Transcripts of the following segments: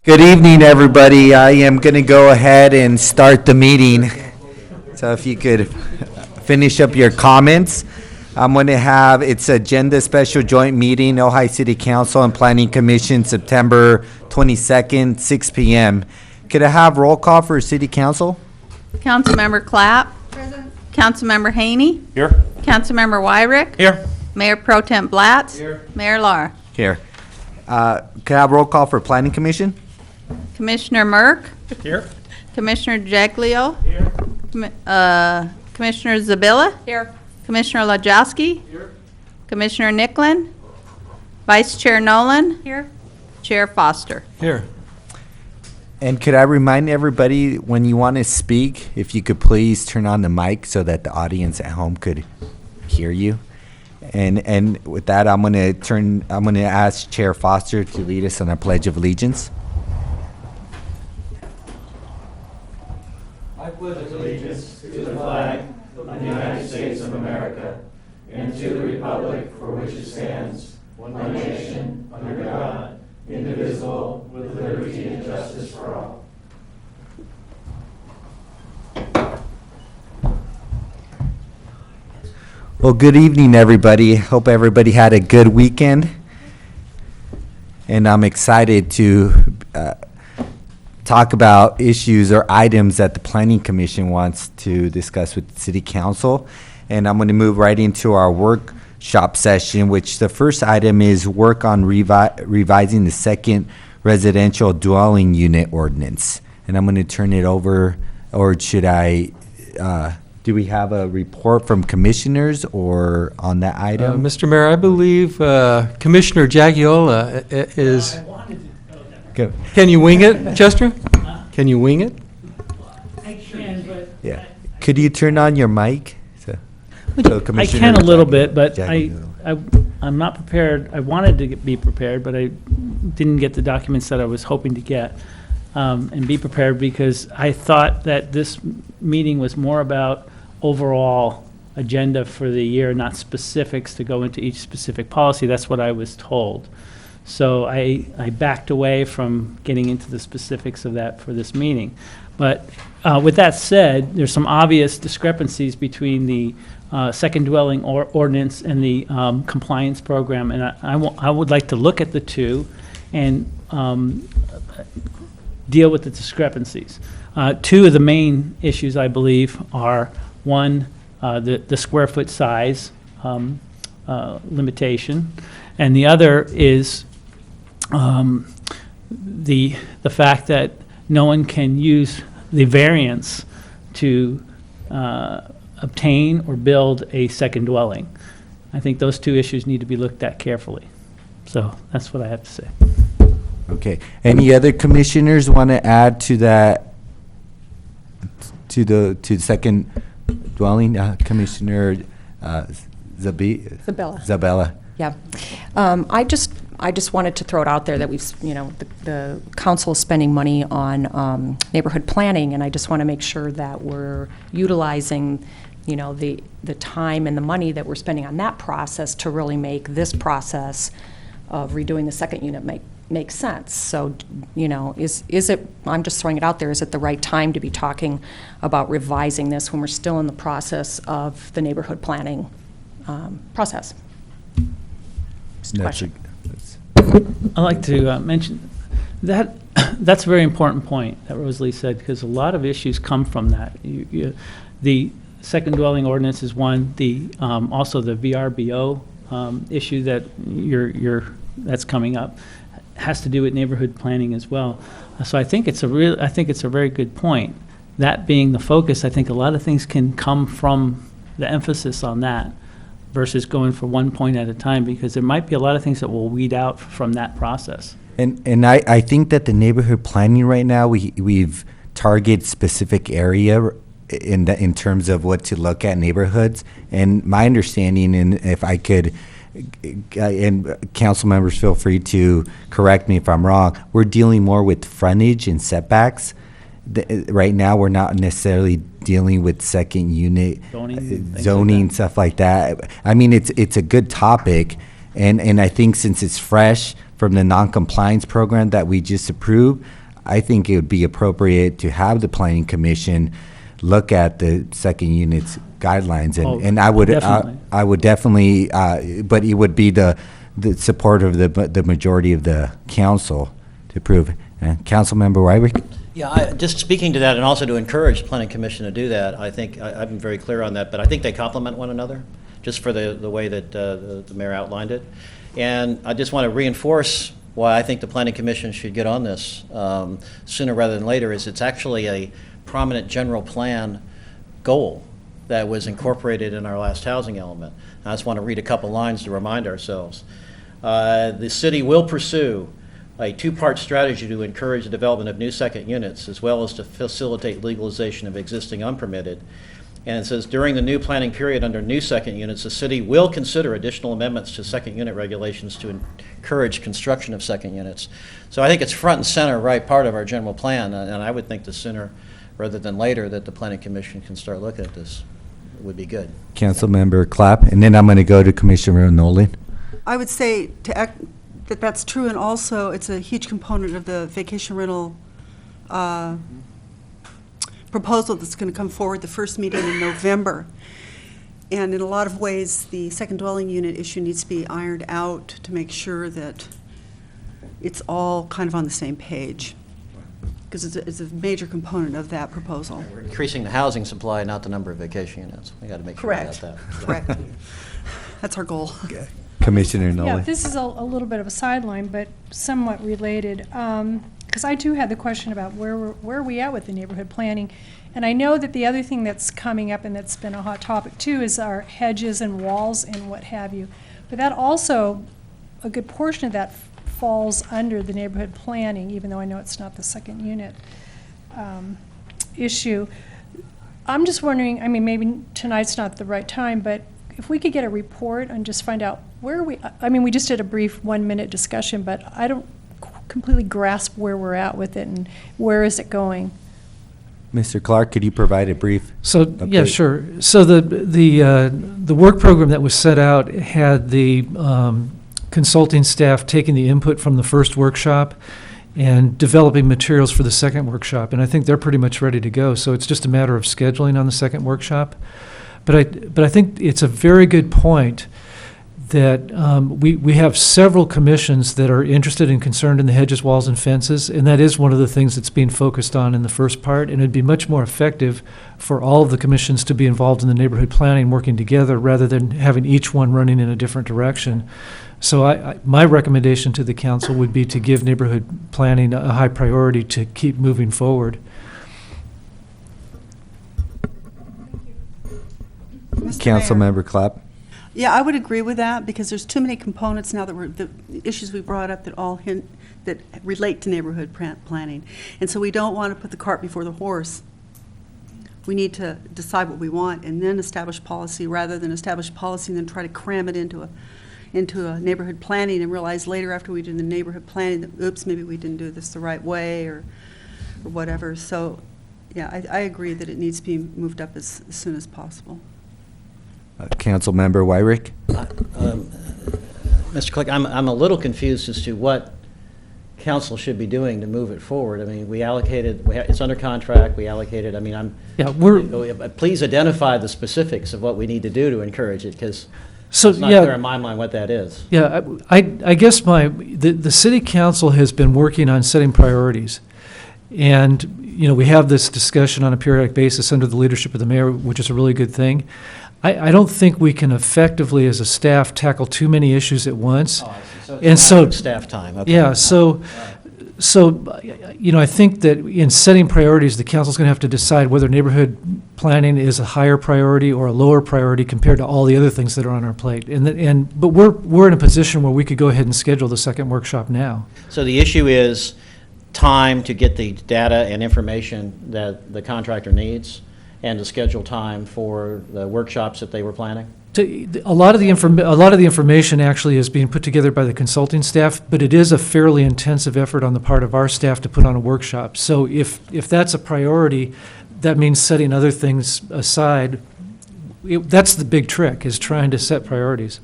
Good evening, everybody. I am going to go ahead and start the meeting. So if you could finish up your comments. I'm going to have its agenda special joint meeting, Ojai City Council and Planning Commission, September 22nd, 6 p.m. Could I have roll call for City Council? Councilmember Clapp. Present. Councilmember Haney. Here. Councilmember Wyrick. Here. Mayor Pro Tem Blatz. Here. Mayor Lahr. Here. Could I have roll call for Planning Commission? Commissioner Merck. Here. Commissioner Jaglio. Here. Commissioner Zabilla. Here. Commissioner Lajowski. Here. Commissioner Nicklin. Vice Chair Nolan. Here. Chair Foster. Here. And could I remind everybody, when you want to speak, if you could please turn on the mic so that the audience at home could hear you. And with that, I'm going to ask Chair Foster to lead us on our Pledge of Allegiance. I pledge allegiance to the flag of the United States of America and to the republic for which it stands, one nation, under God, indivisible, with liberty and justice for all. Well, good evening, everybody. Hope everybody had a good weekend. And I'm excited to talk about issues or items that the Planning Commission wants to discuss with the City Council. And I'm going to move right into our workshop session, which the first item is work on revising the second residential dwelling unit ordinance. And I'm going to turn it over, or should I, do we have a report from commissioners or on that item? Mr. Mayor, I believe Commissioner Jaggiola is. Go. Can you wing it, Chester? Can you wing it? I can, but Yeah. Could you turn on your mic? So I Commissioner can a little bit, but Jaglio. I'm not prepared. I wanted to be prepared, but I didn't get the documents that I was hoping to get and be prepared because I thought that this meeting was more about overall agenda for the year, not specifics to go into each specific policy. That's what I was told. So I backed away from getting into the specifics of that for this meeting. But with that said, there's some obvious discrepancies between the second dwelling ordinance and the compliance program, and I would like to look at the two and deal with the discrepancies. Two of the main issues, I believe, are one, the square foot size limitation, and the other is the fact that no one can use the variance to obtain or build a second dwelling. I think those two issues need to be looked at carefully. So that's what I have to say. Okay. Any other commissioners want to add to that, to the second dwelling? Commissioner Zabella. Yeah. I just wanted to throw it out there that the council is spending money on neighborhood planning, and I just want to make sure that we're utilizing, the time and the money that we're spending on that process to really make this process of redoing the second unit make sense. So, is it, I'm just throwing it out there, is it the right time to be talking about revising this when we're still in the process of the neighborhood planning process? Question. I'd like to mention that that's a very important point that Rosalie said, because a lot of issues come from that. The second dwelling ordinance is one. Also the VRBO issue that that's coming up has to do with neighborhood planning as well. So I think it's a very good point. That being the focus, I think a lot of things can come from the emphasis on that versus going for one point at a time, because there might be a lot of things that will weed out from that process. And I think that the neighborhood planning right now, we've targeted specific area in terms of what to look at neighborhoods. And my understanding, and if I could, and council members feel free to correct me if I'm wrong, we're dealing more with frontage and setbacks. Right now, we're not necessarily dealing with second unit zoning, stuff like that. I mean, it's a good topic, and I think since it's fresh from the non-compliance program that we just approved, I think it would be appropriate to have the planning commission look at the second unit's guidelines, and I would, definitely. I would definitely, but it would be the support of the majority of the council to approve. Councilmember Wyrick? Yeah, just speaking to that, and also to encourage the Planning Commission to do that, I think, I've been very clear on that, but I think they complement one another, just for the way that the mayor outlined it. And I just want to reinforce why I think the Planning Commission should get on this sooner rather than later, is it's actually a prominent general plan goal that was incorporated in our last housing element. I just want to read a couple lines to remind ourselves. The city will pursue a two-part strategy to encourage the development of new second units, as well as to facilitate legalization of existing unpermitted. And it says, during the new planning period under new second units, the city will consider additional amendments to second unit regulations to encourage construction of second units. So I think it's front and center, right, part of our general plan, and I would think the sooner rather than later that the Planning Commission can start looking at this would be good. Councilmember Clapp, and then I'm going to go to Commissioner Nolan. I would say that that's true, and also it's a huge component of the vacation rental proposal that's going to come forward the first meeting in November. And in a lot of ways, the second dwelling unit issue needs to be ironed out to make sure that it's all kind of on the same page, because it's a major component of that proposal. We're increasing the housing supply, not the number of vacation units. We got to make sure about that. Correct. That's our goal. Commissioner Yeah, Nolan. this is a little bit of a sideline, but somewhat related, because I too had the question about where are we at with the neighborhood planning. And I know that the other thing that's coming up and that's been a hot topic too is our hedges and walls and what have you. But that also, a good portion of that falls under the neighborhood planning, even though I know it's not the second unit issue. I'm just wondering, I mean, maybe tonight's not the right time, but if we could get a report and just find out where we just did a brief 1-minute discussion, but I don't completely grasp where we're at with it and where is it going. Mr. Clark, could you provide a brief? So, yeah, update? sure. So the work program that was set out had the consulting staff taking the input from the first workshop and developing materials for the second workshop, and I think they're pretty much ready to go. So it's just a matter of scheduling on the second workshop. But I think it's a very good point that we have several commissions that are interested and concerned in the hedges, walls, and fences, and that is one of the things that's being focused on in the first part, and it'd be much more effective for all of the commissions to be involved in the neighborhood planning, working together, rather than having each one running in a different direction. So my recommendation to the council would be to give neighborhood planning a high priority to keep moving forward. Mr. Mayor. Councilmember Clapp. Yeah, I would agree with that, because there's too many components now that the issues we brought up that that relate to neighborhood planning. And so we don't want to put the cart before the horse. We need to decide what we want and then establish policy, rather than establish policy and then try to cram it into a neighborhood planning and realize later after we do the neighborhood planning that, oops, maybe we didn't do this the right way or whatever. So, yeah, I agree that it needs to be moved up as soon as possible. Councilmember Wyrick. Mr. Click, I'm a little confused as to what council should be doing to move it forward. I mean, we allocated, it's under contract, we allocated, I mean, please identify the specifics of what we need to do to encourage it, because it's not clear in my mind what that is. Yeah, I guess the city council has been working on setting priorities. And, we have this discussion on a periodic basis under the leadership of the mayor, which is a really good thing. I don't think we can effectively, as a staff, tackle too many issues at once. Oh, I see. So it's staff time. Okay. Yeah, so I think that in setting priorities, the council's going to have to decide whether neighborhood planning is a higher priority or a lower priority compared to all the other things that are on our plate. But we're in a position where we could go ahead and schedule the second workshop now. So the issue is time to get the data and information that the contractor needs, and to schedule time for the workshops that they were planning? A lot of the information actually is being put together by the consulting staff, but it is a fairly intensive effort on the part of our staff to put on a workshop. So if that's a priority, that means setting other things aside. That's the big trick, is trying to set priorities.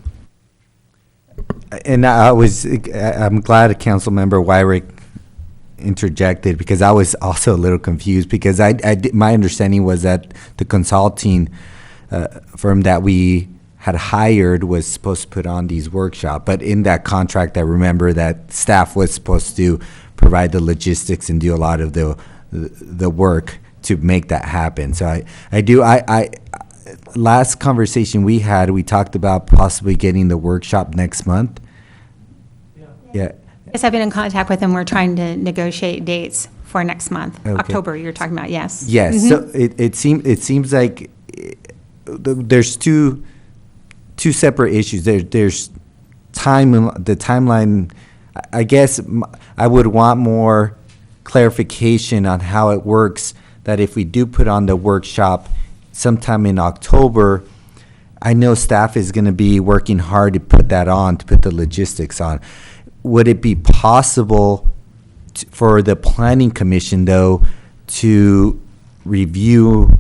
And I'm glad Councilmember Wyrick interjected, because I was also a little confused, because my understanding was that the consulting firm that we had hired was supposed to put on these workshops, but in that contract, I remember that staff was supposed to provide the logistics and do a lot of the work to make that happen. So last conversation we had, we talked about possibly getting the workshop next month. Yeah. Yes, I've been in contact with them. We're trying to negotiate dates for next month. Okay. October, you're talking about, yes. Yes, Mhm. so it seems like there's two separate issues. There's the timeline. I guess I would want more clarification on how it works, that if we do put on the workshop sometime in October, I know staff is going to be working hard to put that on, to put the logistics on. Would it be possible for the Planning Commission, though, to review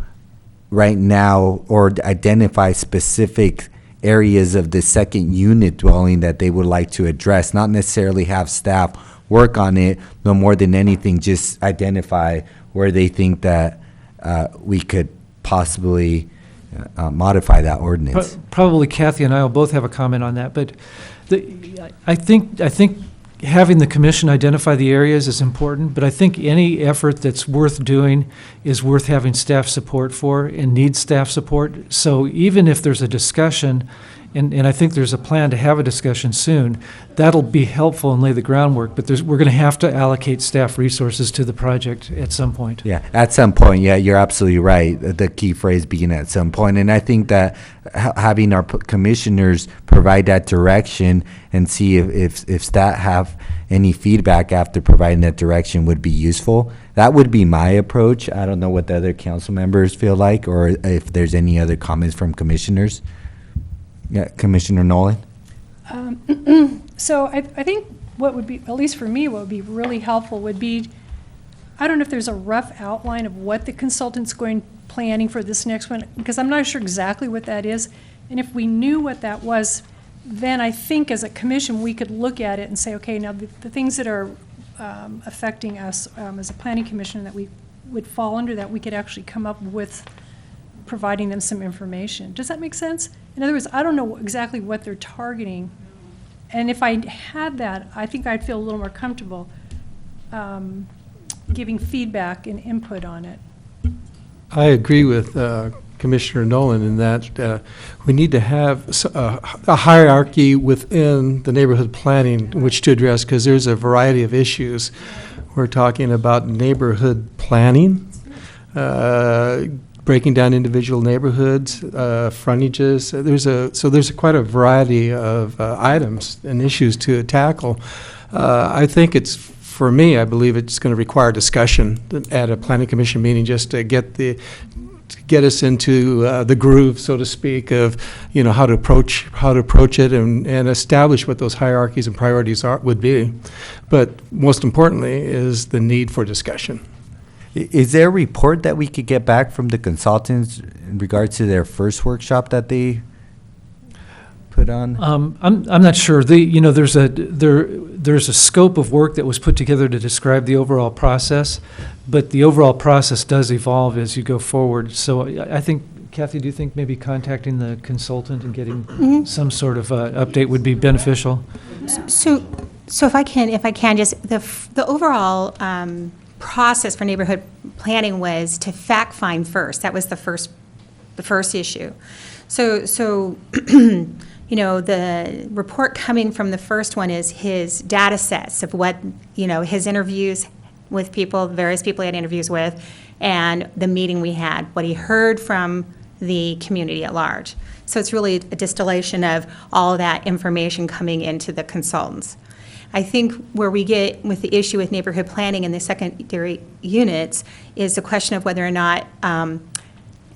right now or identify specific areas of the second unit dwelling that they would like to address, not necessarily have staff work on it, but more than anything, just identify where they think that we could possibly modify that ordinance? Probably Kathy and I will both have a comment on that, but I think having the commission identify the areas is important, but I think any effort that's worth doing is worth having staff support for and needs staff support. So even if there's a discussion, and I think there's a plan to have a discussion soon, that'll be helpful and lay the groundwork, but we're going to have to allocate staff resources to the project at some point. Yeah, at some point. Yeah, you're absolutely right. The key phrase being at some point. And I think that having our commissioners provide that direction and see if staff have any feedback after providing that direction would be useful. That would be my approach. I don't know what the other council members feel like, or if there's any other comments from commissioners. Yeah, Commissioner Nolan? So I think what would be, at least for me, what would be really helpful would be, I don't know if there's a rough outline of what the consultant's planning for this next one, because I'm not sure exactly what that is. And if we knew what that was, then I think as a commission, we could look at it and say, okay, now the things that are affecting us as a planning commission that we would fall under that, we could actually come up with providing them some information. Does that make sense? In other words, I don't know exactly what they're targeting. And if I had that, I think I'd feel a little more comfortable giving feedback and input on it. I agree with Commissioner Nolan in that we need to have a hierarchy within the neighborhood planning which to address, because there's a variety of issues. We're talking about neighborhood planning, breaking down individual neighborhoods, frontages. There's quite a variety of items and issues to tackle. I think for me, I believe it's going to require discussion at a planning commission meeting just to get us into the groove, so to speak, of how to approach it and establish what those hierarchies and priorities would be. But most importantly is the need for discussion. Is there a report that we could get back from the consultants in regards to their first workshop that they put on? I'm not sure. There's a scope of work that was put together to describe the overall process, but the overall process does evolve as you go forward. So I think, Kathy, do you think maybe contacting the consultant and getting some sort of update would be beneficial? So if I can just, the overall process for neighborhood planning was to fact find first. That was the first issue. So the report coming from the first one is his data sets of what, his interviews with people, various people he had interviews with, and the meeting we had, what he heard from the community at large. So it's really a distillation of all of that information coming into the consultants. I think where we get with the issue with neighborhood planning in the secondary units is the question of whether or not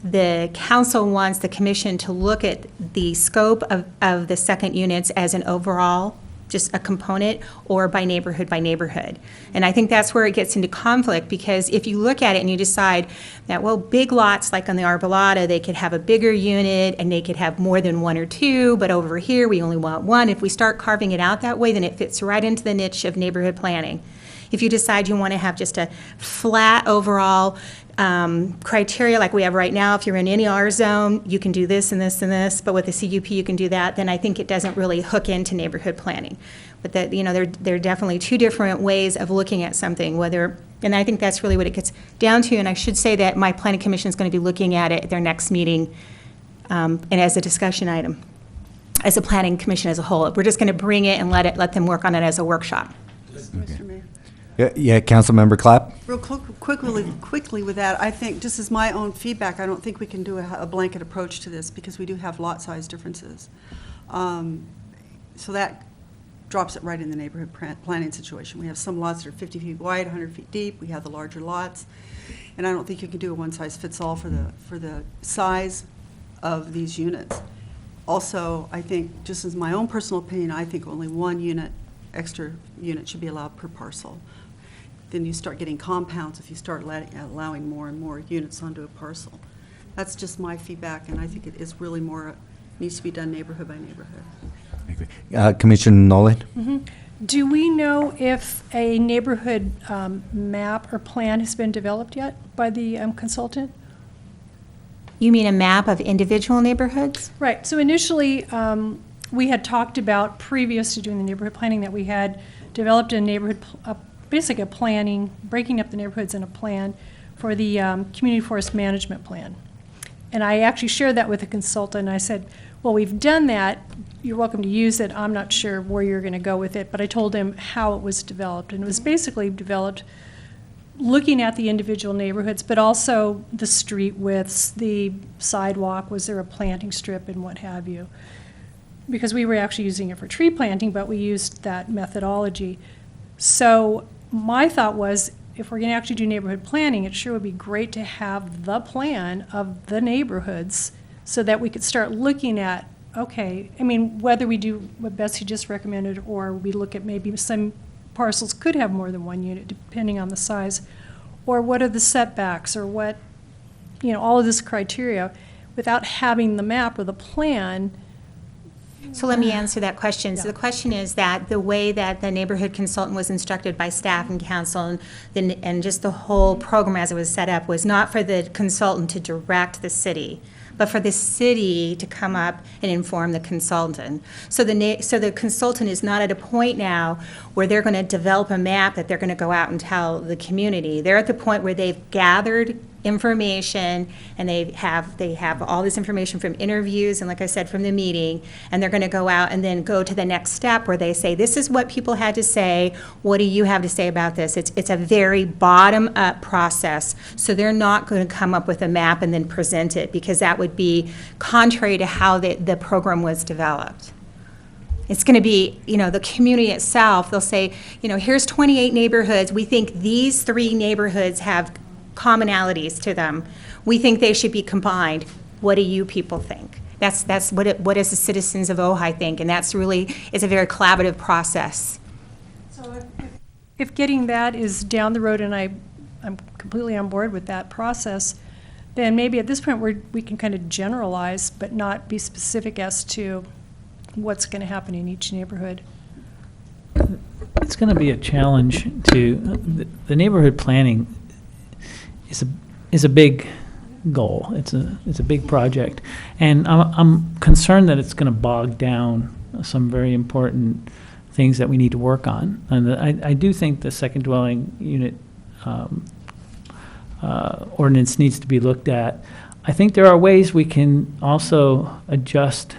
the council wants the commission to look at the scope of the second units as an overall just a component, or by neighborhood. And I think that's where it gets into conflict, because if you look at it and you decide that, well, big lots like on the Arbolada, they could have a bigger unit and they could have more than one or two, but over here we only want one. If we start carving it out that way, then it fits right into the niche of neighborhood planning. If you decide you want to have just a flat overall criteria like we have right now, if you're in any R zone, you can do this and this and this, but with the CUP you can do that, then I think it doesn't really hook into neighborhood planning. But that, there are definitely two different ways of looking at something, and I think that's really what it gets down to, and I should say that my planning commission is going to be looking at it at their next meeting, and as a discussion item, as a planning commission as a whole. We're just going to bring it and let them work on it as a workshop. Mr. Mayor. Yeah, Councilmember Clapp? Real quickly with that, I think, just as my own feedback, I don't think we can do a blanket approach to this because we do have lot size differences. So that drops it right in the neighborhood planning situation. We have some lots that are 50 feet wide, 100 feet deep. We have the larger lots. And I don't think you can do a one-size-fits-all for the size of these units. Also, I think, just as my own personal opinion, I think only one extra unit should be allowed per parcel. Then you start getting compounds if you start allowing more and more units onto a parcel. That's just my feedback, and I think it is really needs to be done neighborhood by neighborhood. Commissioner Nolan? Mm-hmm. Do we know if a neighborhood map or plan has been developed yet by the consultant? You mean a map of individual neighborhoods? Right. So initially, we had talked about, previous to doing the neighborhood planning, that we had developed a neighborhood, basically a planning, breaking up the neighborhoods in a plan for the community forest management plan. And I actually shared that with the consultant. I said, well, we've done that. You're welcome to use it. I'm not sure where you're going to go with it. But I told him how it was developed. And it was basically developed looking at the individual neighborhoods, but also the street widths, the sidewalk, was there a planting strip, and what have you. Because we were actually using it for tree planting, but we used that methodology. So my thought was, if we're going to actually do neighborhood planning, it sure would be great to have the plan of the neighborhoods so that we could start looking at, okay, I mean, whether we do what Betsy just recommended or we look at maybe some parcels could have more than one unit depending on the size, or what are the setbacks, or what, all of this criteria, without having the map or the plan. So let me answer that question. So the question is that the way that the neighborhood consultant was instructed by staff and council and just the whole program as it was set up was not for the consultant to direct the city, but for the city to come up and inform the consultant. So the consultant is not at a point now where they're going to develop a map that they're going to go out and tell the community. They're at the point where they've gathered information, and they have all this information from interviews and, like I said, from the meeting, and they're going to go out and then go to the next step where they say, this is what people had to say, what do you have to say about this? It's a very bottom-up process, so they're not going to come up with a map and then present it, because that would be contrary to how the program was developed. It's going to be, the community itself, they'll say, here's 28 neighborhoods, we think these 3 neighborhoods have commonalities to them. We think they should be combined. What do you people think? That's what does the citizens of Ojai think? And that's really, it's a very collaborative process. So if getting that is down the road, and I'm completely on board with that process, then maybe at this point we can kind of generalize but not be specific as to what's going to happen in each neighborhood. It's going to be a challenge to, the neighborhood planning is a big goal. It's a big project, and I'm concerned that it's going to bog down some very important things that we need to work on. And I do think the second dwelling unit ordinance needs to be looked at. I think there are ways we can also adjust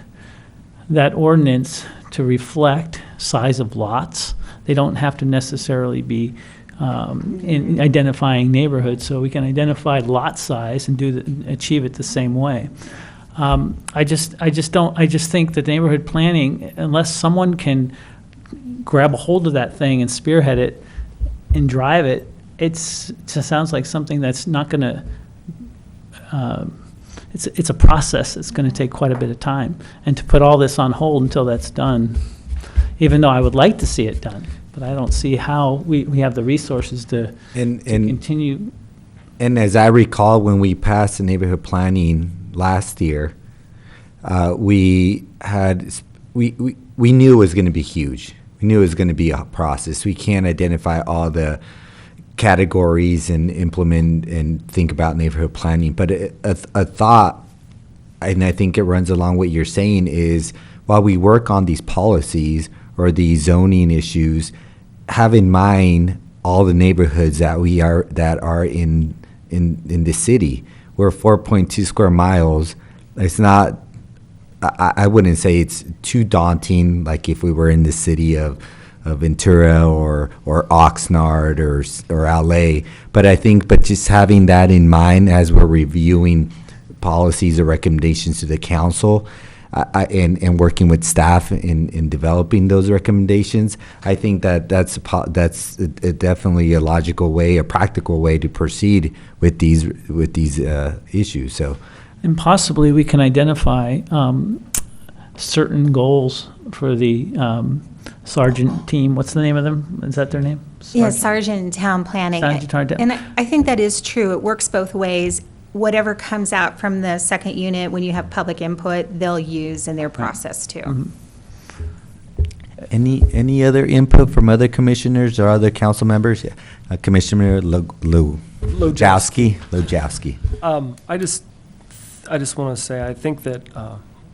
that ordinance to reflect size of lots. They don't have to necessarily be in identifying neighborhoods, so we can identify lot size and achieve it the same way. I just think that neighborhood planning, unless someone can grab a hold of that thing and spearhead it and drive it, it just sounds like something that's not going to. It's a process that's going to take quite a bit of time, and to put all this on hold until that's done even though I would like to see it done. But I don't see how we have the resources to And continue. And as I recall, when we passed the neighborhood planning last year, we knew it was going to be huge. We knew it was going to be a process. We can't identify all the categories and implement and think about neighborhood planning. But a thought, and I think it runs along what you're saying, is while we work on these policies or these zoning issues, have in mind all the neighborhoods that are in the city. We're 4.2 square miles. It's not, I wouldn't say it's too daunting, like if we were in the city of Ventura or Oxnard or LA. But I think, just having that in mind as we're reviewing policies or recommendations to the council, and working with staff in developing those recommendations, I think that's definitely a logical way, a practical way to proceed with these issues. So, And possibly we can identify certain goals for the Sergeant team. What's the name of them? Is that their name? Yeah, Sergeant Town Planning. Sergeant Town. And I think that is true. It works both ways. Whatever comes out from the second unit, when you have public input, they'll use in their process too. Mm-hmm. any other input from other commissioners or other council members? Yeah. Commissioner Lojowski. I just want to say I think that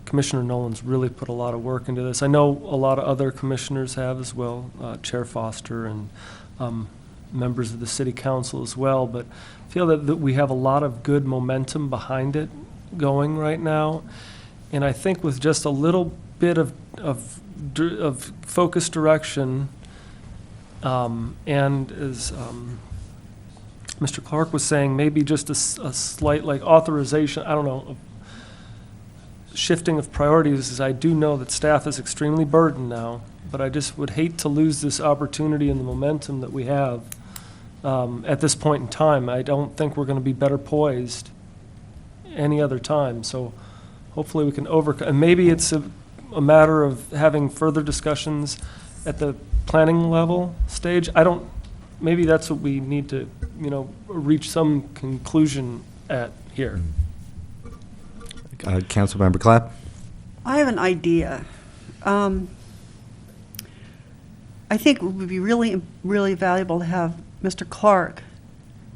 Commissioner Nolan's really put a lot of work into this. I know a lot of other commissioners have as well, Chair Foster and members of the city council as well, but I feel that we have a lot of good momentum behind it going right now. And I think with just a little bit of focused direction, and as Mr. Clark was saying, maybe just a slight like authorization, I don't know, shifting of priorities, as I do know that staff is extremely burdened now, but I just would hate to lose this opportunity and the momentum that we have at this point in time. I don't think we're going to be better poised any other time. So hopefully we can overcome, and maybe it's a matter of having further discussions at the planning level stage. Maybe that's what we need to, reach some conclusion at here. Councilmember Clapp? I have an idea. I think it would be really, really valuable to have Mr. Clark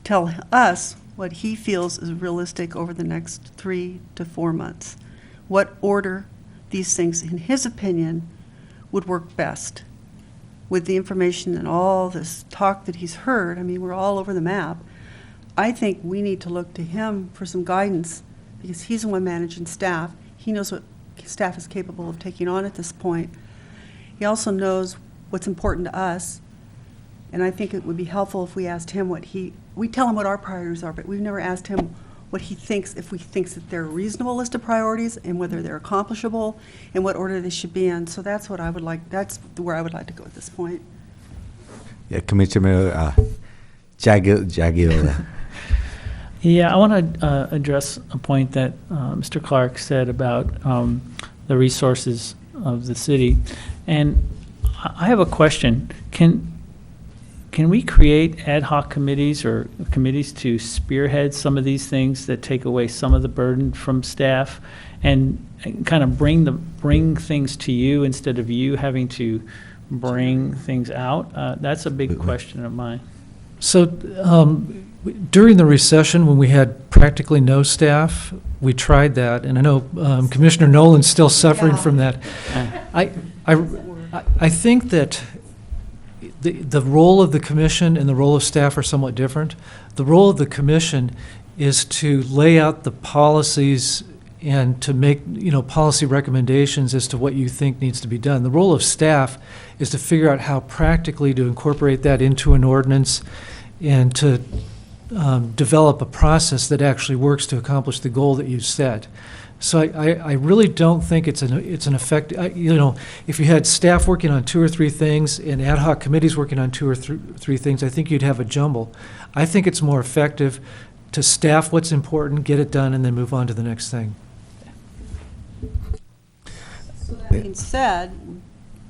tell us what he feels is realistic over the next 3 to 4 months. What order these things, in his opinion, would work best with the information and all this talk that he's heard. I mean, we're all over the map. I think we need to look to him for some guidance because he's the one managing staff. He knows what staff is capable of taking on at this point. He also knows what's important to us, and I think it would be helpful if we asked him we tell him what our priorities are, but we've never asked him what he thinks, if we thinks that they're a reasonable list of priorities and whether they're accomplishable and what order they should be in. So that's what I would like, that's where I would like to go at this point. Yeah, Commissioner Jagiela. Yeah, I want to address a point that Mr. Clark said about the resources of the city. And I have a question. Can we create ad hoc committees or committees to spearhead some of these things that take away some of the burden from staff and kind of bring things to you instead of you having to bring things out? That's a big question of mine. So during the recession, when we had practically no staff, we tried that, and I know Commissioner Nolan's still suffering from that. I think that the role of the commission and the role of staff are somewhat different. The role of the commission is to lay out the policies and to make, policy recommendations as to what you think needs to be done. The role of staff is to figure out how practically to incorporate that into an ordinance and to develop a process that actually works to accomplish the goal that you've set. So I really don't think it's an effect. If you had staff working on 2 or 3 things and ad hoc committees working on 2 or 3 things, I think you'd have a jumble. I think it's more effective to staff what's important, get it done, and then move on to the next thing. So that being said,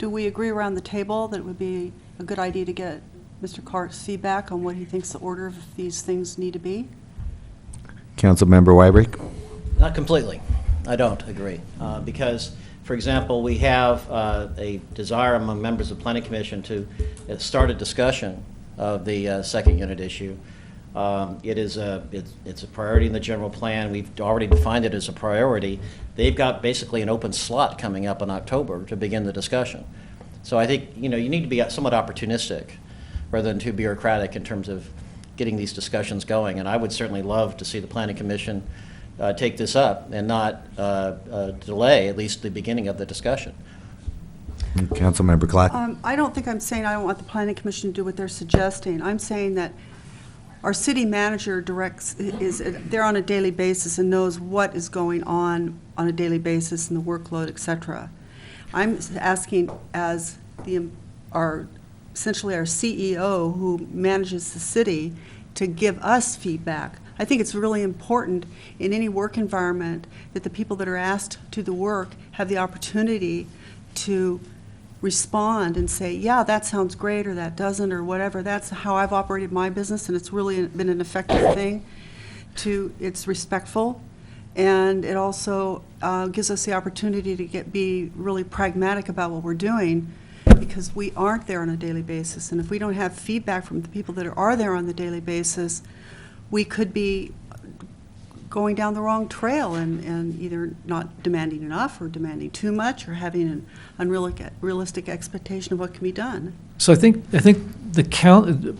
Do we agree around the table that it would be a good idea to get Mr. Clark's feedback on what he thinks the order of these things need to be? Councilmember Wyrick? Not completely. I don't agree. Because, for example, we have a desire among members of the Planning Commission to start a discussion of the second unit issue. It's a priority in the general plan. We've already defined it as a priority. They've got basically an open slot coming up in October to begin the discussion. So I think, you need to be somewhat opportunistic rather than too bureaucratic in terms of getting these discussions going. And I would certainly love to see the Planning Commission take this up and not delay at least the beginning of the discussion. Councilmember Clark? I don't think I'm saying I don't want the Planning Commission to do what they're suggesting. I'm saying that our city manager they're on a daily basis and knows what is going on a daily basis and the workload, et cetera. I'm asking as essentially our CEO who manages the city to give us feedback. I think it's really important in any work environment that the people that are asked to do the work have the opportunity to respond and say, yeah, that sounds great, or that doesn't, or whatever. That's how I've operated my business, and it's really been an effective thing. It's respectful, and it also gives us the opportunity to be really pragmatic about what we're doing, because we aren't there on a daily basis. And if we don't have feedback from the people that are there on the daily basis, we could be going down the wrong trail and either not demanding enough or demanding too much or having an unrealistic expectation of what can be done. So I think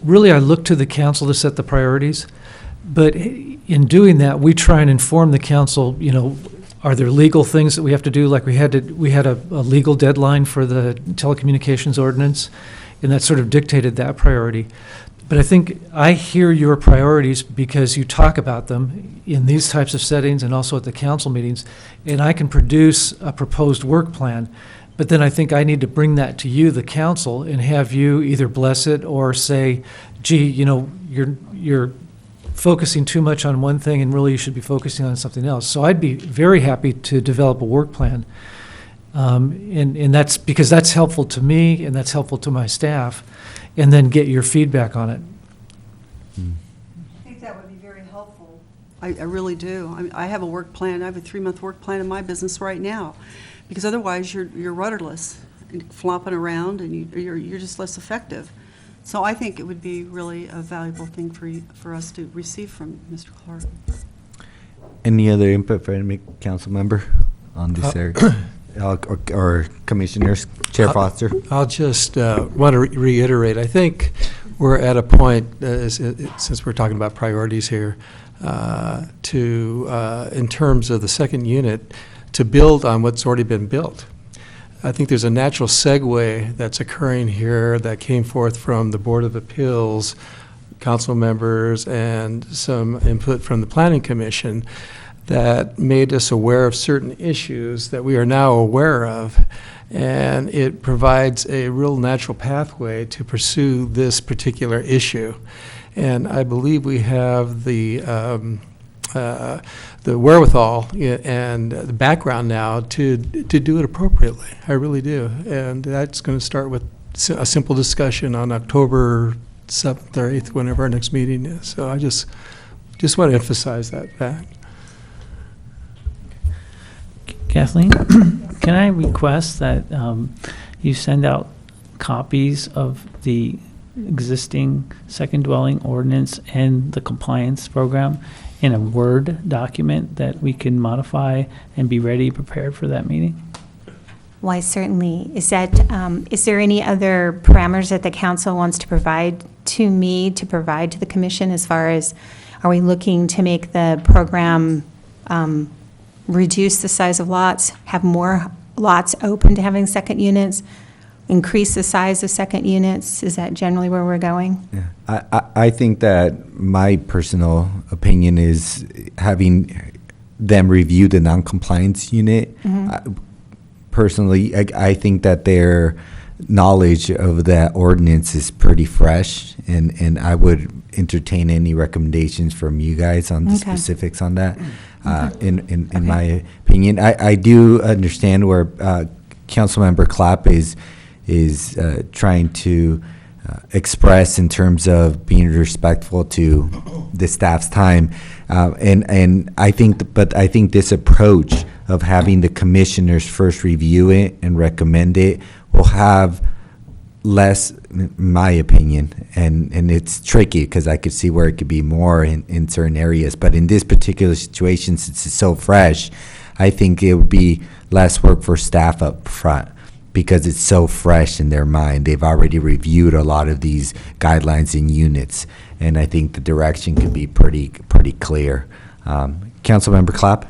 really I look to the council to set the priorities, but in doing that, we try and inform the council, are there legal things that we have to do? Like we had a legal deadline for the telecommunications ordinance, and that sort of dictated that priority. But I think I hear your priorities because you talk about them in these types of settings and also at the council meetings, and I can produce a proposed work plan. But then I think I need to bring that to you, the council, and have you either bless it or say, gee, you're focusing too much on one thing and really you should be focusing on something else. So I'd be very happy to develop a work plan. And that's because that's helpful to me and that's helpful to my staff, and then get your feedback on it. I think that would be very helpful. I really do. I have a work plan. I have a 3-month work plan in my business right now, because otherwise you're rudderless and flopping around, and you're just less effective. So I think it would be really a valuable thing for us to receive from Mr. Clark. Any other input for any council member on this area? Or commissioners? Chair Foster? I'll just want to reiterate, I think we're at a point, since we're talking about priorities here, in terms of the second unit, to build on what's already been built. I think there's a natural segue that's occurring here that came forth from the Board of Appeals, council members, and some input from the Planning Commission that made us aware of certain issues that we are now aware of. And it provides a real natural pathway to pursue this particular issue. And I believe we have the wherewithal and the background now to do it appropriately. I really do. And that's going to start with a simple discussion on October 7th or 8th, whenever our next meeting is. So I just want to emphasize that fact. Kathleen, can I request that you send out copies of the existing second dwelling ordinance and the compliance program in a Word document that we can modify and be ready, prepared for that meeting? Why, certainly. Is there any other parameters that the council wants to provide to me to provide to the commission, as far as, are we looking to make the program reduce the size of lots, have more lots open to having second units, increase the size of second units? Is that generally where we're going? Yeah. I think that my personal opinion is having them review the non-compliance unit. Mm-hmm. Personally, I think that their knowledge of that ordinance is pretty fresh, and I would entertain any recommendations from you guys on the specifics on that. In my opinion, I do understand where Councilmember Clapp is is trying to express in terms of being respectful to the staff's time. And I think, but I think this approach of having the commissioners first review it and recommend it will have less, in my opinion, and it's tricky because I could see where it could be more in certain areas. But in this particular situation, since it's so fresh, I think it would be less work for staff up front because it's so fresh in their mind. They've already reviewed a lot of these guidelines and units, and I think the direction could be pretty clear. Councilmember Clapp?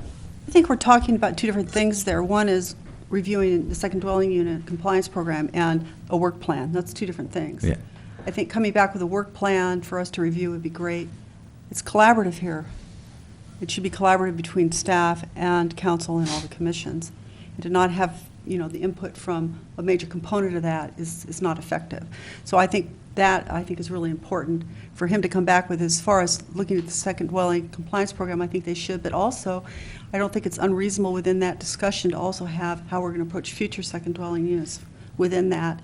I think we're talking about two different things there. One is reviewing the second dwelling unit compliance program and a work plan. That's two different things. Yeah. I think coming back with a work plan for us to review would be great. It's collaborative here. It should be collaborative between staff and council and all the commissions. And to not have, the input from a major component of that is not effective. So I think that, is really important for him to come back with. As far as looking at the second dwelling compliance program, I think they should, but also I don't think it's unreasonable within that discussion to also have how we're going to approach future second dwelling units within that,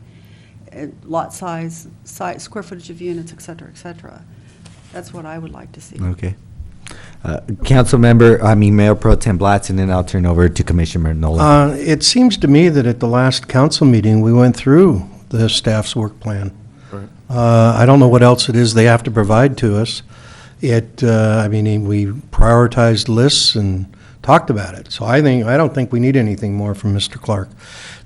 lot size, square footage of units, et cetera, et cetera. That's what I would like to see. Okay. Mayor Pro Tem Blatz, and then I'll turn over to Commissioner Nolan. It seems to me that at the last council meeting, we went through the staff's work plan. Right. I don't know what else it is they have to provide to us. We prioritized lists and talked about it. So I don't think we need anything more from Mr. Clark.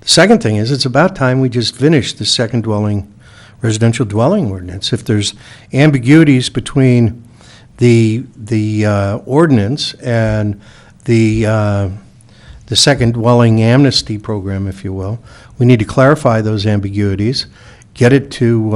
The second thing is, it's about time we just finished the second residential dwelling ordinance. If there's ambiguities between the ordinance and the second dwelling amnesty program, if you will, we need to clarify those ambiguities, get it to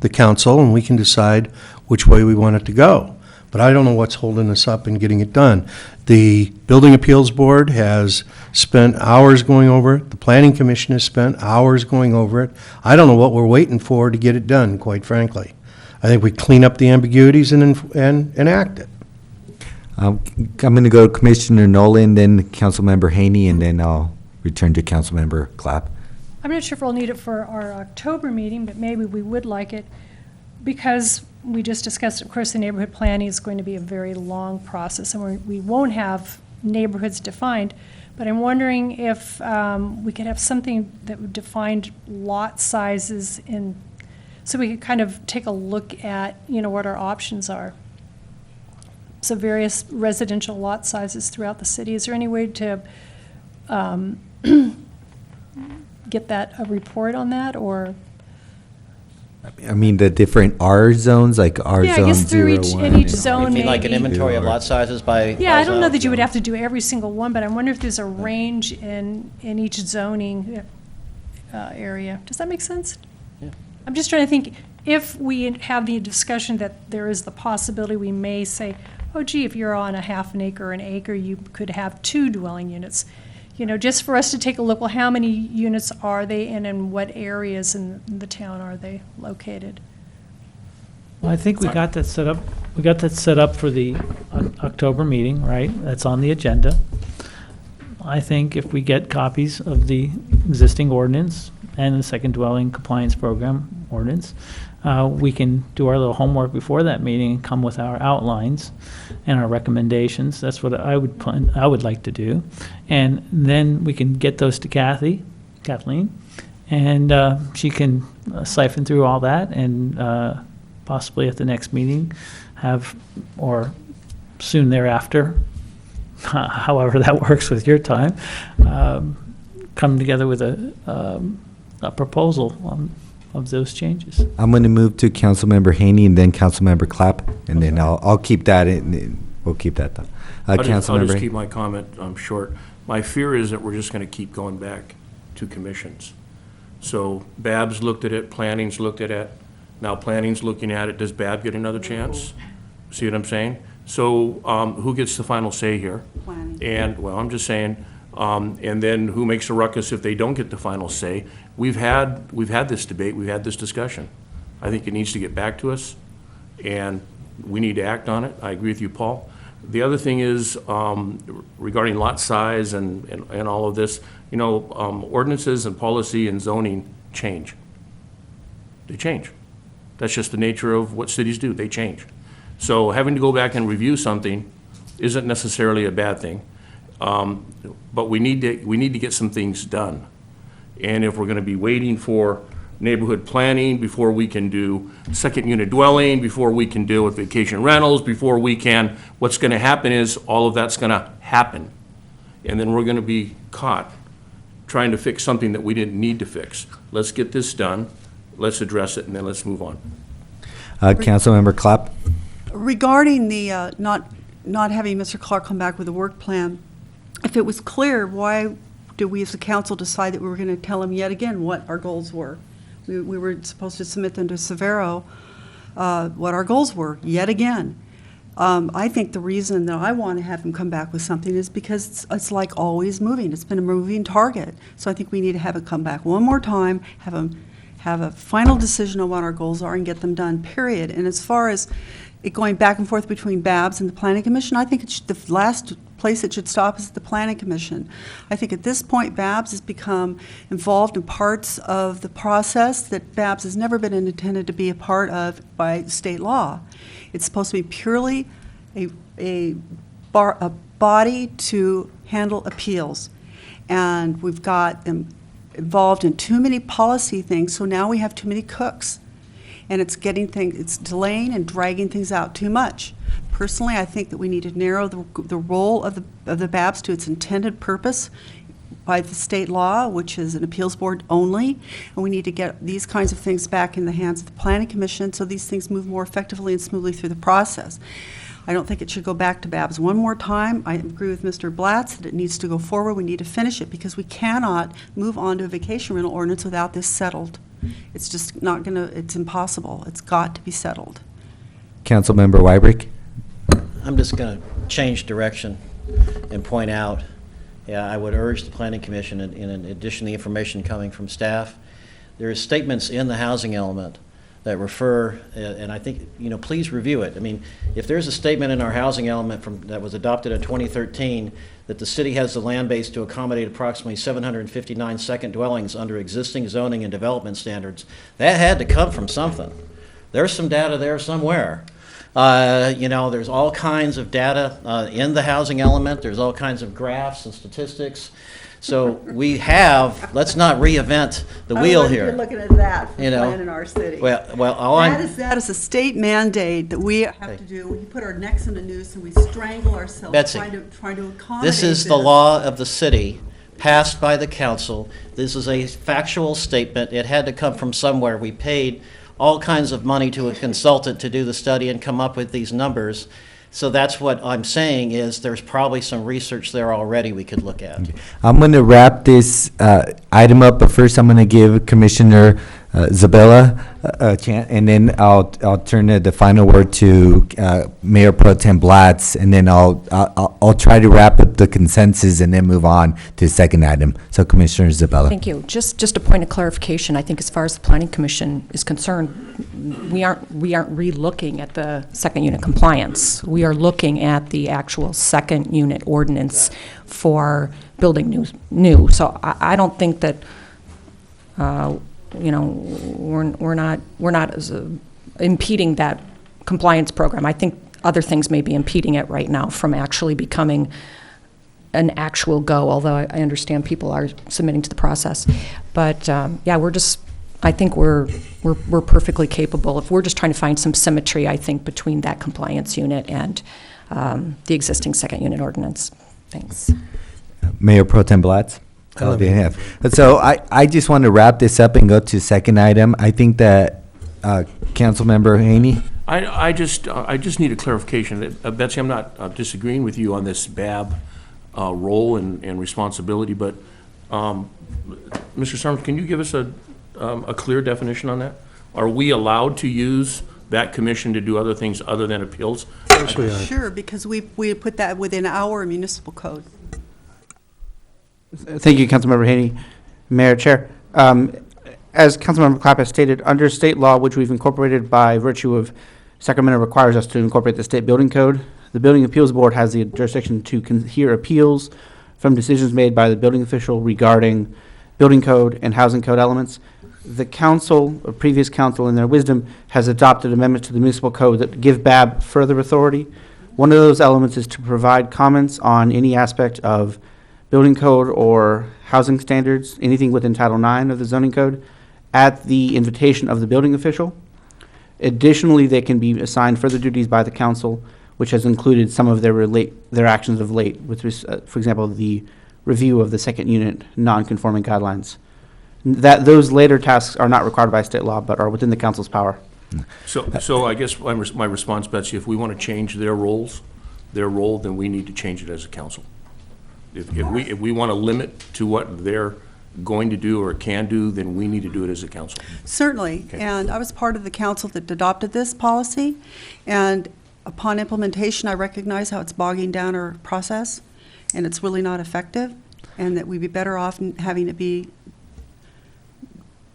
the council, and we can decide which way we want it to go. But I don't know what's holding us up in getting it done. The Building Appeals Board has spent hours going over it. The Planning Commission has spent hours going over it. I don't know what we're waiting for to get it done, quite frankly. I think we clean up the ambiguities and enact it. I'm going to go to Commissioner Nolan, then Councilmember Haney, and then I'll return to Councilmember Clapp. I'm not sure if we'll need it for our October meeting, but maybe we would like it because we just discussed, of course, the neighborhood planning is going to be a very long process, and we won't have neighborhoods defined. But I'm wondering if we could have something that would define lot sizes so we could kind of take a look at, what our options are. So various residential lot sizes throughout the city. Is there any way to get a report on that, or? The different R zones, like R Yeah, I zone guess through 01. in each zone, You mean like an maybe. inventory of lot sizes by? Yeah, I don't know zone? that you would have to do every single one, but I wonder if there's a range in each zoning area. Does that make sense? Yeah. I'm just trying to think, if we have the discussion that there is the possibility, we may say, oh gee, if you're on a half an acre or an acre, you could have 2 dwelling units. Just for us to take a look, well, how many units are they in what areas in the town are they located? Well, I think we got that set up. We got that set up for the October meeting, right? That's on the agenda. I think if we get copies of the existing ordinance and the second dwelling compliance program ordinance, we can do our little homework before that meeting and come with our outlines and our recommendations. That's what I would like to do. And then we can get those to Kathleen, and she can siphon through all that and possibly at the next meeting or soon thereafter, however that works with your time, come together with a proposal of those changes. I'm going to move to Councilmember Haney and then Councilmember Clapp, and then I'll keep that in. We'll keep that though. I'll just Councilmember. keep my comment short. My fear is that we're just going to keep going back to commissions. So BAB's looked at it, planning's looked at it, now planning's looking at it. Does BAB get another chance? See what I'm saying? So who gets the final say here? Planning. And, well, I'm just saying, and then who makes a ruckus if they don't get the final say? We've had this debate, we've had this discussion. I think it needs to get back to us, and we need to act on it. I agree with you, Paul. The other thing is regarding lot size and all of this, ordinances and policy and zoning change. They change. That's just the nature of what cities do. They change. So having to go back and review something isn't necessarily a bad thing. But we need to get some things done. And if we're going to be waiting for neighborhood planning before we can do second unit dwelling, before we can deal with vacation rentals, before we can, what's going to happen is all of that's going to happen. And then we're going to be caught trying to fix something that we didn't need to fix. Let's get this done, let's address it, and then let's move on. Councilmember Clapp? Regarding the not having Mr. Clark come back with a work plan, if it was clear, why did we as a council decide that we were going to tell him yet again what our goals were? We were supposed to submit them to Severo, what our goals were, yet again. I think the reason that I want to have him come back with something is because it's like always moving. It's been a moving target. So I think we need to have him come back one more time, have a final decision on what our goals are and get them done, period. And as far as it going back and forth between BABS and the Planning Commission, I think the last place it should stop is the Planning Commission. I think at this point, BABS has become involved in parts of the process that BABS has never been intended to be a part of by state law. It's supposed to be purely a body to handle appeals. And we've got them involved in too many policy things, so now we have too many cooks. And it's delaying and dragging things out too much. Personally, I think that we need to narrow the role of the BABS to its intended purpose by the state law, which is an appeals board only, and we need to get these kinds of things back in the hands of the Planning Commission so these things move more effectively and smoothly through the process. I don't think it should go back to BABS one more time. I agree with Mr. Blatz that it needs to go forward. We need to finish it because we cannot move on to a vacation rental ordinance without this settled. It's just not going to, it's impossible. It's got to be settled. Councilmember Wybrick? I'm just going to change direction and point out, I would urge the Planning Commission, in addition to the information coming from staff, there are statements in the housing element that refer, and I think, please review it. I mean, if there's a statement in our housing element that was adopted in 2013 that the city has the land base to accommodate approximately 759 second dwellings under existing zoning and development standards, that had to come from something. There's some data there somewhere. There's all kinds of data in the housing element. There's all kinds of graphs and statistics. So let's not reinvent the wheel here. You're looking at that for plan in our city. That is a state mandate that we have to do. We put our necks in a noose and we strangle ourselves Betsy, trying to accommodate this is the law of the city passed by the council. This is a factual statement. It had to come from somewhere. We paid all kinds of money to a consultant to do the study and come up with these numbers. So that's what I'm saying is there's probably some research there already we could look at. I'm going to wrap this item up, but first I'm going to give Commissioner Zabella a chance, and then I'll turn the final word to Mayor Pro Tem Blatz, and then I'll try to wrap up the consensus and then move on to the second item. So Commissioner Zabella. Thank you. Just a point of clarification. I think as far as the Planning Commission is concerned, we aren't re-looking at the second unit compliance. We are looking at the actual second unit ordinance for building new. So I don't think that we're not impeding that compliance program. I think other things may be impeding it right now from actually becoming an actual go, although I understand people are submitting to the process. But I think we're perfectly capable. If we're just trying to find some symmetry, I think, between that compliance unit and the existing second unit ordinance. Thanks. Mayor Pro Tem Blatz? So I just want to wrap this up and go to second item. I think that Councilmember Haney? I just need a clarification. Betsy, I'm not disagreeing with you on this BAB role and responsibility, but Mr. Summers, can you give us a clear definition on that? Are we allowed to use that commission to do other things other than appeals? Yes, we are. Sure, because we put that within our municipal code. Thank you, Councilmember Haney. Mayor, Chair. As Councilmember Clapp has stated, under state law, which we've incorporated by virtue of Sacramento requires us to incorporate the state building code, the Building Appeals Board has the jurisdiction to hear appeals from decisions made by the building official regarding building code and housing code elements. the council, or previous council in their wisdom, has adopted amendments to the municipal code that give BAB further authority. One of those elements is to provide comments on any aspect of building code or housing standards, anything within Title IX of the zoning code, at the invitation of the building official. Additionally, they can be assigned further duties by the council, which has included some of their actions of late, for example, the review of the second unit non-conforming guidelines. Those later tasks are not required by state law, but are within the council's power. So I guess my response, Betsy, if we want to change their role, then we need to change it as a council. If we want to limit to what they're going to do or can do, then we need to do it as a council. Certainly, Okay. and I was part of the council that adopted this policy, and upon implementation, I recognize how it's bogging down our process, and it's really not effective, and that we'd be better off having it be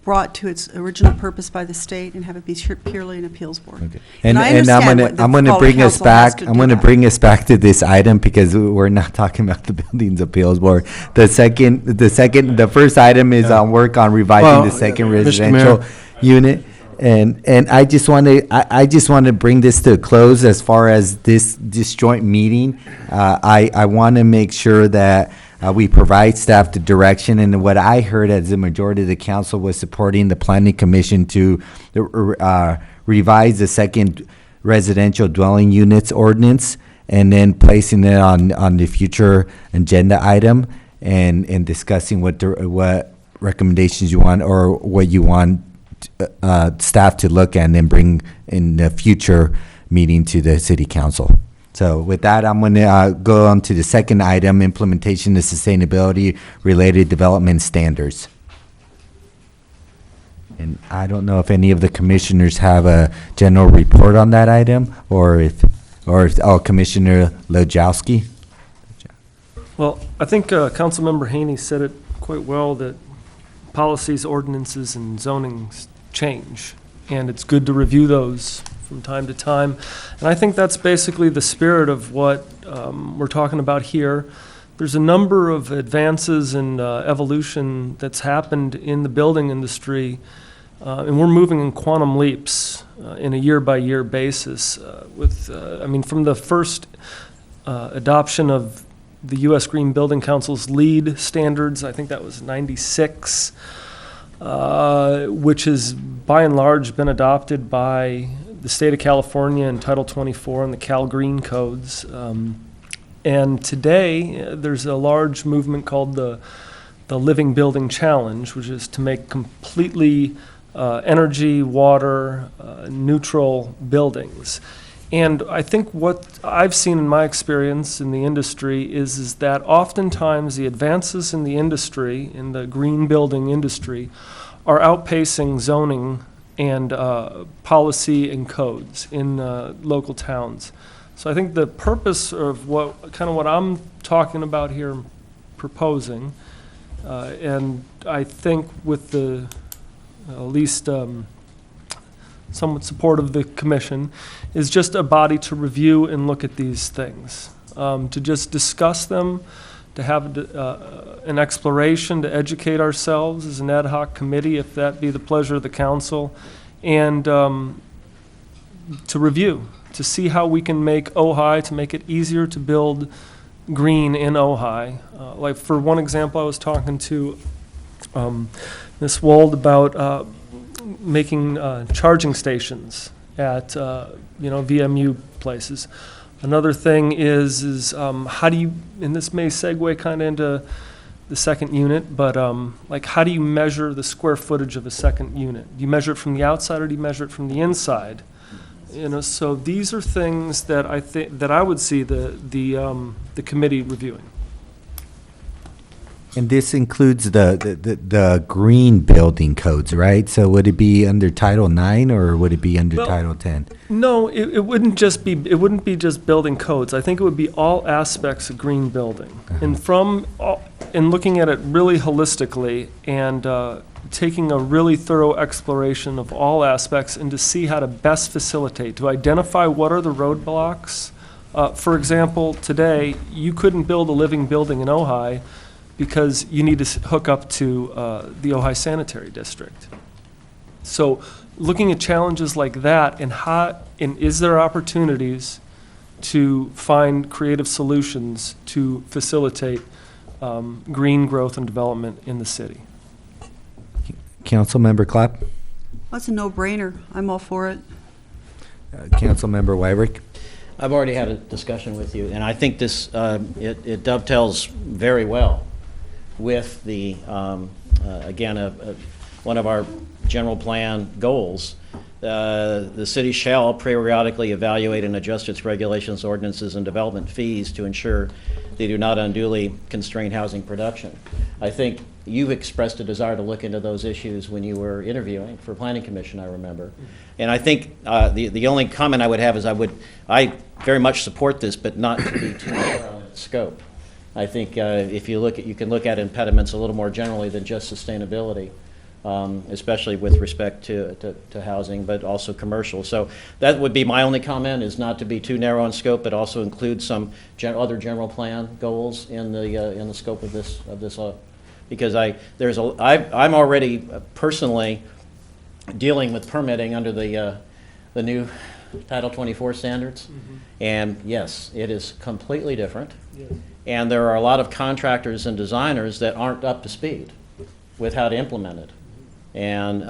brought to its original purpose by the state and have it be purely an appeals board. Okay. And I understand what the I'm gonna quality bring us council has back. to I'm do gonna that. bring us back to this item because we're not talking about the buildings appeals board. The first item is on work on revising Well, the second Mr. residential Mayor. unit. And I just want to bring this to a close as far as this joint meeting. I want to make sure that we provide staff the direction, and what I heard as the majority of the council was supporting the planning commission to revise the second residential dwelling units ordinance, and then placing it on the future agenda item, and discussing what recommendations you want or what you want staff to look at and then bring in the future meeting to the city council. So with that, I'm going to go on to the second item, implementation of sustainability related development standards. And I don't know if any of the commissioners have a general report on that item, or Commissioner Lojowski. Well, I think Councilmember Haney said it quite well, that policies, ordinances, and zonings change, and it's good to review those from time to time. And I think that's basically the spirit of what we're talking about here. There's a number of advances and evolution that's happened in the building industry, and we're moving in quantum leaps in a year-by-year basis. From the first adoption of the U.S. Green Building Council's LEED standards, I think that was 96, which has by and large been adopted by the state of California in Title 24 and the Cal Green codes. And today, there's a large movement called the Living Building Challenge, which is to make completely energy, water, neutral buildings. And I think what I've seen in my experience in the industry is that oftentimes the advances in the industry, in the green building industry, are outpacing zoning and policy and codes in local towns. So I think the purpose of what I'm talking about here, proposing, and I think with the at least somewhat support of the commission, is just a body to review and look at these things, to just discuss them, to have an exploration, to educate ourselves as an ad hoc committee, if that be the pleasure of the council, and to review, to see how we can make Ojai, to make it easier to build green in Ojai. Like for one example, I was talking to Ms. Wold about making charging stations at VMU places. Another thing is how do you, and this may segue kind of into the second unit, but how do you measure the square footage of a second unit? Do you measure it from the outside or do you measure it from the inside? So these are things that I think that I would see the committee reviewing. And this includes the green building codes, right? So would it be under Title IX or would it be under Title 10? No, it wouldn't be just building codes. I think it would be all aspects of green building. And looking at it really holistically and taking a really thorough exploration of all aspects and to see how to best facilitate, to identify what are the roadblocks. For example, today, you couldn't build a living building in Ojai because you need to hook up to the Ojai Sanitary District. So looking at challenges like that and is there opportunities to find creative solutions to facilitate green growth and development in the city? Councilmember Clapp? That's a no-brainer. I'm all for it. Councilmember Wyrick? I've already had a discussion with you, and I think this, it dovetails very well with the, again, one of our general plan goals. The city shall periodically evaluate and adjust its regulations, ordinances, and development fees to ensure they do not unduly constrain housing production. I think you've expressed a desire to look into those issues when you were interviewing for Planning Commission, I remember. And I think the only comment I would have is I very much support this, but not to be too narrow in its scope. I think if you can look at impediments a little more generally than just sustainability. Especially with respect to housing, but also commercial. So that would be my only comment, is not to be too narrow in scope, but also include some other general plan goals in the scope of this because I'm already personally dealing with permitting under the new Title 24 standards, and yes, it is completely different, and there are a lot of contractors and designers that aren't up to speed with how to implement it. And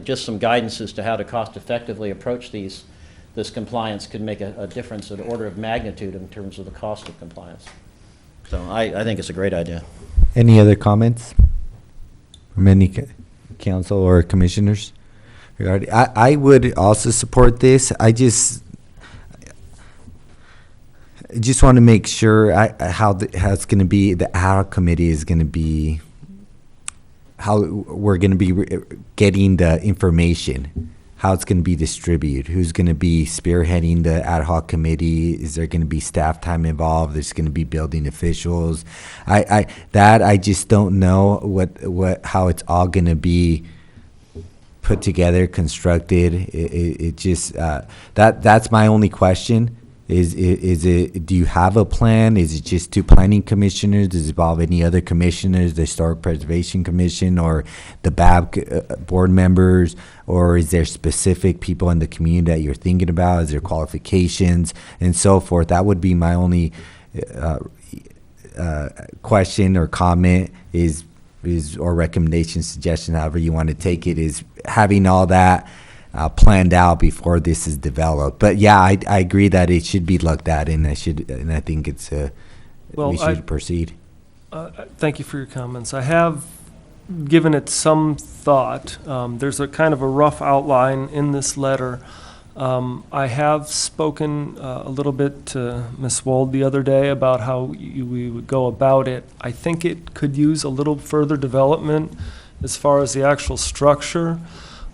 just some guidance as to how to cost effectively approach this compliance could make a difference, an order of magnitude in terms of the cost of compliance. So I think it's a great idea. Any other comments from any council or commissioners? I would also support this. I just want to make sure how it's going to be, the ad hoc committee is going to be, how we're going to be getting the information, how it's going to be distributed, who's going to be spearheading the ad hoc committee, is there going to be staff time involved, there's going to be building officials. I just don't know how it's all going to be put together, constructed. It just that's my only question. Is it? Do you have a plan? Is it just two planning commissioners? Does it involve any other commissioners, the Historic Preservation Commission, or the BAB board members, or is there specific people in the community that you're thinking about? Is there qualifications and so forth? That would be my only question or comment. Or recommendation, suggestion, however you want to take it, is having all that planned out before this is developed. But yeah, I agree that it should be looked at, and I think it's we should proceed. Thank you for your comments. I have given it some thought. There's a kind of a rough outline in this letter. I have spoken a little bit to Ms. Wold the other day about how we would go about it. I think it could use a little further development as far as the actual structure.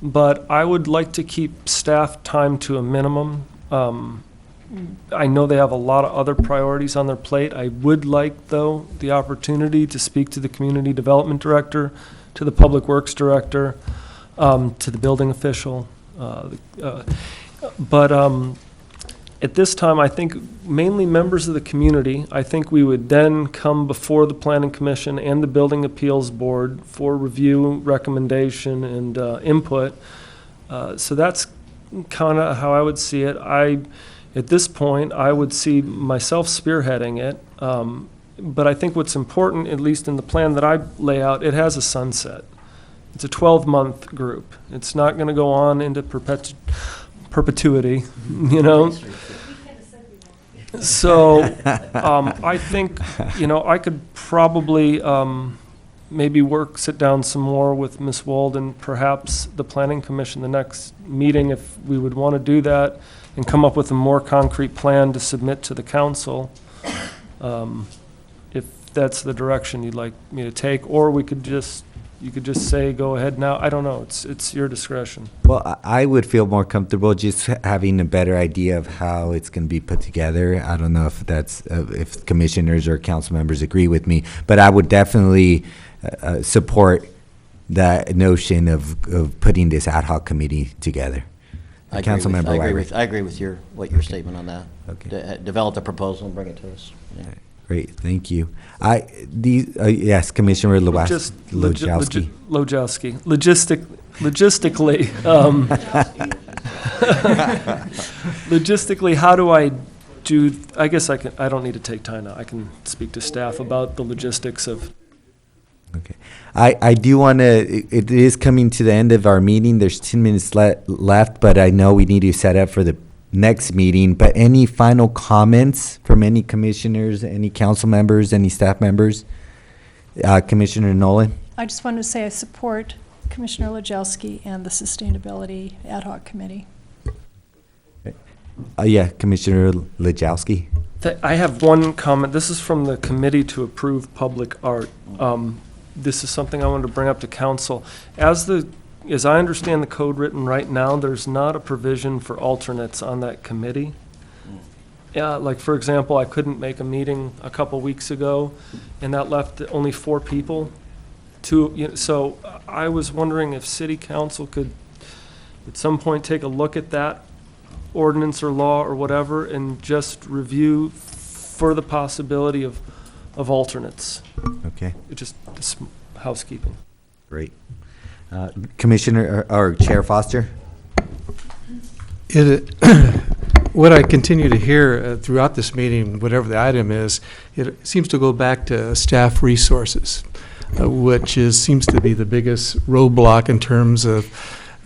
But I would like to keep staff time to a minimum. I know they have a lot of other priorities on their plate. I would like, though, the opportunity to speak to the community development director, to the public works director, to the building official. But at this time, I think mainly members of the community. I think we would then come before the Planning Commission and the Building Appeals Board for review, recommendation, and input. So that's kind of how I would see it. At this point, I would see myself spearheading it. But I think what's important, at least in the plan that I lay out, it has a sunset. It's a 12-month group. It's not going to go on into perpetuity, you know. So I think, I could probably maybe sit down some more with Ms. Wold and perhaps the Planning Commission the next meeting, if we would want to do that, and come up with a more concrete plan to submit to the council, if that's the direction you'd like me to take. Or you could just say, go ahead now. I don't know. It's your discretion. Well, I would feel more comfortable just having a better idea of how it's going to be put together. I don't know if if commissioners or council members agree with me, but I would definitely support that notion of putting this ad hoc committee together. I agree with your statement on that. Okay. Develop the proposal and bring it to us. Yeah. Great, thank you. Yes, Commissioner Lojowski. logistically, logistically, how do I do, I guess I don't need to take time now. I can speak to staff about the logistics of. Okay. I do want to, it is coming to the end of our meeting. There's 10 minutes left, but I know we need to set up for the next meeting. But any final comments from any commissioners, any council members, any staff members? Commissioner Nolan? I just wanted to say I support Commissioner Lajewski and the Sustainability Ad Hoc Committee. Yeah, Commissioner Lajewski. I have one comment. This is from the Committee to Approve Public Art. This is something I wanted to bring up to council. As I understand the code written right now, there's not a provision for alternates on that committee. Like, for example, I couldn't make a meeting a couple weeks ago, and that left only 4 people. So I was wondering if city council could at some point take a look at that ordinance or law or whatever and just review for the possibility of alternates. Okay. Just housekeeping. Great. Commissioner or Chair Foster? What I continue to hear throughout this meeting, whatever the item is, it seems to go back to staff resources, which seems to be the biggest roadblock in terms of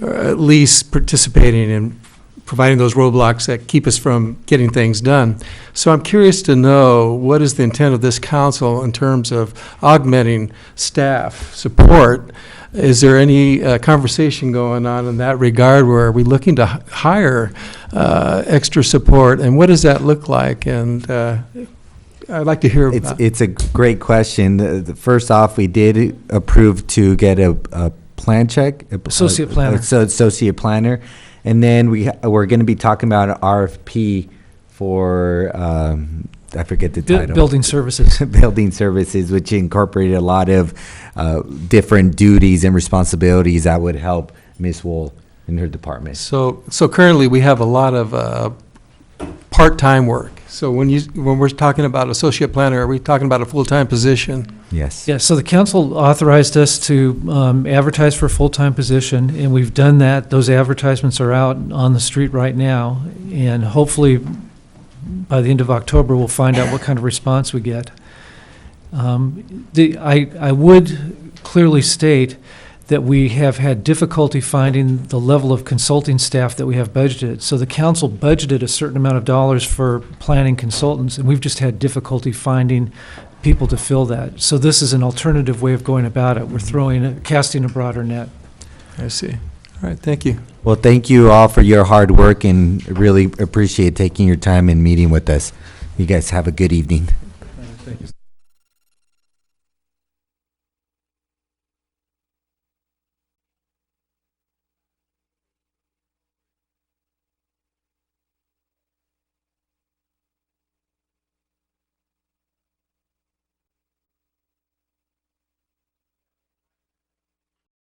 at least participating in providing those roadblocks that keep us from getting things done. So I'm curious to know, what is the intent of this council in terms of augmenting staff support? Is there any conversation going on in that regard, where are we looking to hire extra support, and what does that look like? And I'd like to hear about. It's a great question. First off, we did approve to get a plan check. Associate planner. Associate planner. And then we're going to be talking about an RFP for, I forget the title. Building services. Building services, which incorporated a lot of different duties and responsibilities that would help Ms. Wool in her department. So currently, we have a lot of part-time work. So when we're talking about associate planner, are we talking about a full-time position? Yes. Yeah, so the council authorized us to advertise for a full-time position, and we've done that. Those advertisements are out on the street right now, and hopefully by the end of October, we'll find out what kind of response we get. I would clearly state that we have had difficulty finding the level of consulting staff that we have budgeted. So the council budgeted a certain amount of dollars for planning consultants, and we've just had difficulty finding people to fill that. So this is an alternative way of going about it. We're casting a broader net. I see. All right, thank you. Well, thank you all for your hard work, and really appreciate taking your time and meeting with us. You guys have a good evening.